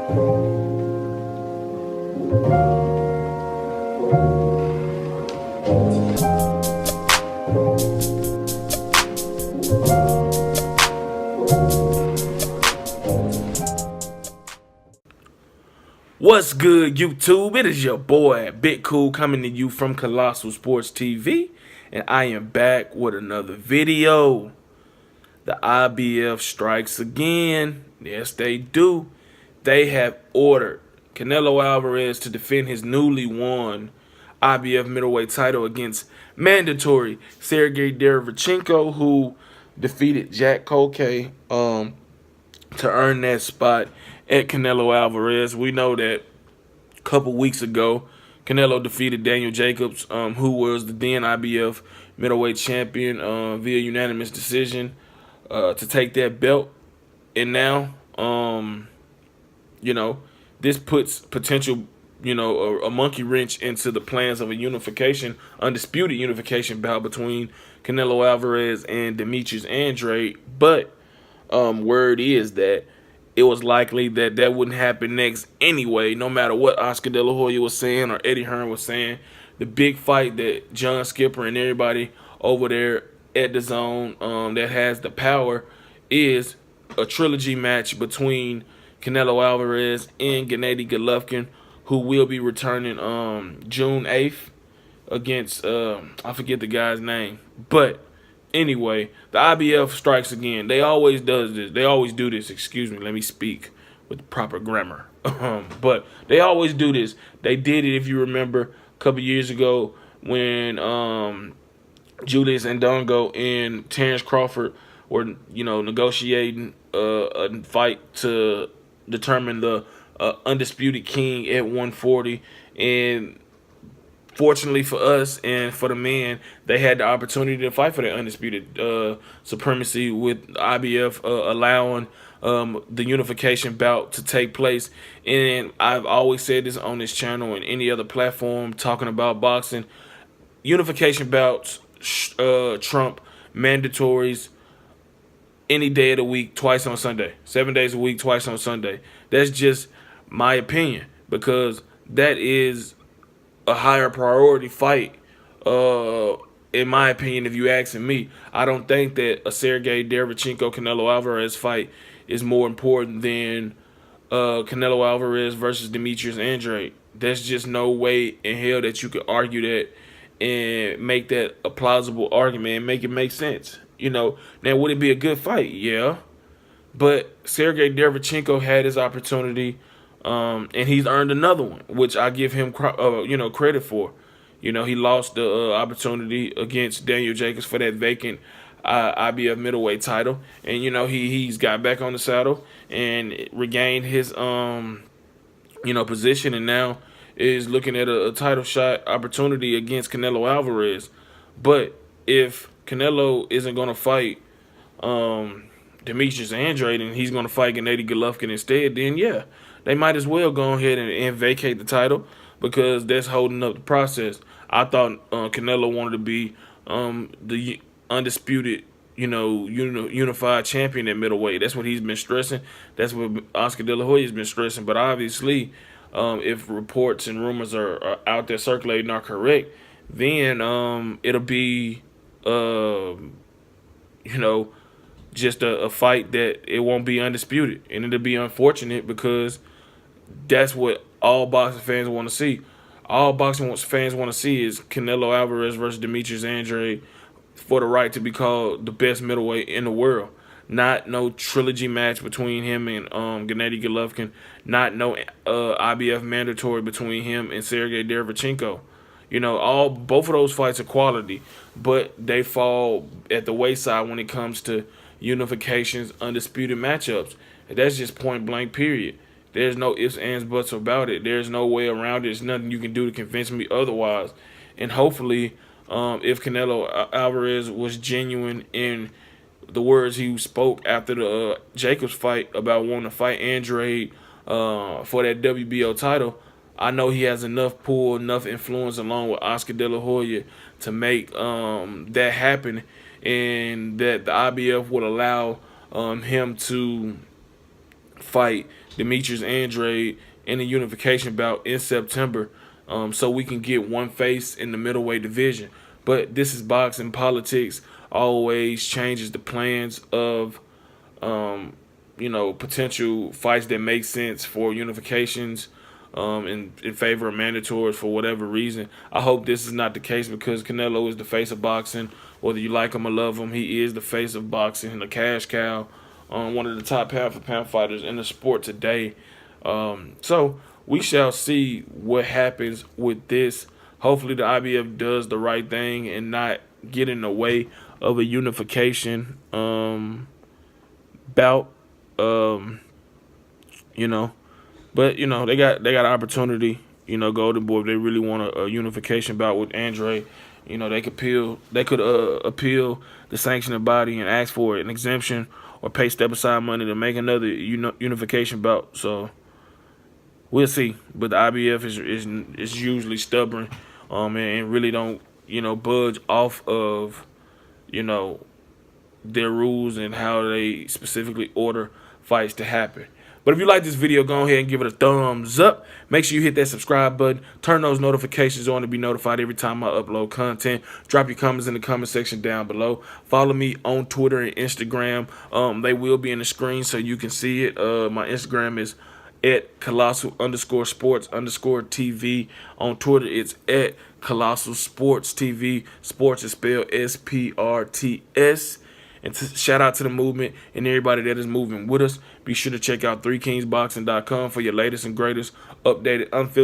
What's good, YouTube? It is your boy, Big Cool, coming to you from Colossal Sports TV, and I am back with another video. The IBF strikes again. Yes, they do. They have ordered Canelo Alvarez to defend his newly won IBF middleweight title against mandatory Sergey Derevyanchenko, who defeated Jack Colque to earn that spot at Canelo Alvarez. We know that a couple weeks ago, Canelo defeated Daniel Jacobs, who was the then IBF middleweight champion, via unanimous decision to take that belt. And now, this puts potential, a monkey wrench into the plans of a undisputed unification bout between Canelo Alvarez and Demetrius Andrade. But word is that it was likely that that wouldn't happen next anyway, no matter what Oscar De La Hoya was saying or Eddie Hearn was saying. The big fight that John Skipper and everybody over there at the zone that has the power is a trilogy match between Canelo Alvarez and Gennady Golovkin, who will be returning June 8th against, I forget the guy's name. But anyway, the IBF strikes again. They always does this. They always do this. Excuse me. Let me speak with proper grammar. But they always do this. They did it, if you remember, a couple years ago when Julius Ndongo and Terrence Crawford were, negotiating a fight to determine the undisputed king at 140. And fortunately for us and for the men, they had the opportunity to fight for that undisputed supremacy, with IBF allowing the unification bout to take place. And I've always said this on this channel and any other platform talking about boxing: unification bouts trump mandatories any day of the week, twice on Sunday. 7 days a week, twice on Sunday. That's just my opinion, because that is a higher priority fight, in my opinion, if you asking me. I don't think that a Sergey Derevyanchenko Canelo Alvarez fight is more important than Canelo Alvarez versus Demetrius Andrade. There's just no way in hell that you could argue that and make that a plausible argument and make it make sense. Now, would it be a good fight? Yeah. But Sergey Derevyanchenko had his opportunity, and he's earned another one, which I give him, credit for. He lost the opportunity against Daniel Jacobs for that vacant IBF middleweight title, and he's got back on the saddle and regained his position, and now is looking at a title shot opportunity against Canelo Alvarez. But if Canelo isn't going to fight Demetrius Andrade and he's going to fight Gennady Golovkin instead, then yeah, they might as well go ahead and vacate the title, because that's holding up the process. I thought Canelo wanted to be the undisputed, unified champion at middleweight. That's what he's been stressing. That's what Oscar De La Hoya has been stressing. But obviously, if reports and rumors are out there circulating are correct, then it'll be, just a fight that it won't be undisputed. And it'll be unfortunate, because that's what all boxing fans want to see. All boxing fans want to see is Canelo Alvarez versus Demetrius Andrade for the right to be called the best middleweight in the world. Not no trilogy match between him and Gennady Golovkin. Not no IBF mandatory between him and Sergey Derevyanchenko. Both of those fights are quality, but they fall at the wayside when it comes to unifications, undisputed matchups. That's just point blank, period. There's no ifs, ands, buts about it. There's no way around it. There's nothing you can do to convince me otherwise. And hopefully, if Canelo Alvarez was genuine in the words he spoke after the Jacobs fight about wanting to fight Andrade for that WBO title, I know he has enough pull, enough influence along with Oscar De La Hoya to make that happen, and that the IBF would allow him to fight Demetrius Andrade in a unification bout in September, so we can get one face in the middleweight division. But this is boxing. Politics always changes the plans of potential fights that make sense for unifications, in favor of mandatories for whatever reason. I hope this is not the case, because Canelo is the face of boxing. Whether you like him or love him, he is the face of boxing and a cash cow, one of the top pound-for-pound fighters in the sport today. So we shall see what happens with this. Hopefully the IBF does the right thing and not get in the way of a unification bout. But they got an opportunity. Golden Boy, if they really want a unification bout with Andre, they could appeal the sanctioning body and ask for an exemption or pay step aside money to make another unification bout. So we'll see. But the IBF is usually stubborn, and really don't budge off of their rules and how they specifically order fights to happen. But if you like this video, go ahead and give it a thumbs up. Make sure you hit that subscribe button. Turn those notifications on to be notified every time I upload content. Drop your comments in the comment section down below. Follow me on Twitter and Instagram. They will be in the screen so you can see it. My Instagram is at Colossal_Sports_TV. On Twitter, it's at Colossal Sports TV. Sports is spelled SPRTS. And shout out to the movement and everybody that is moving with us. Be sure to check out 3kingsboxing.com for your latest and greatest updated, unfiltered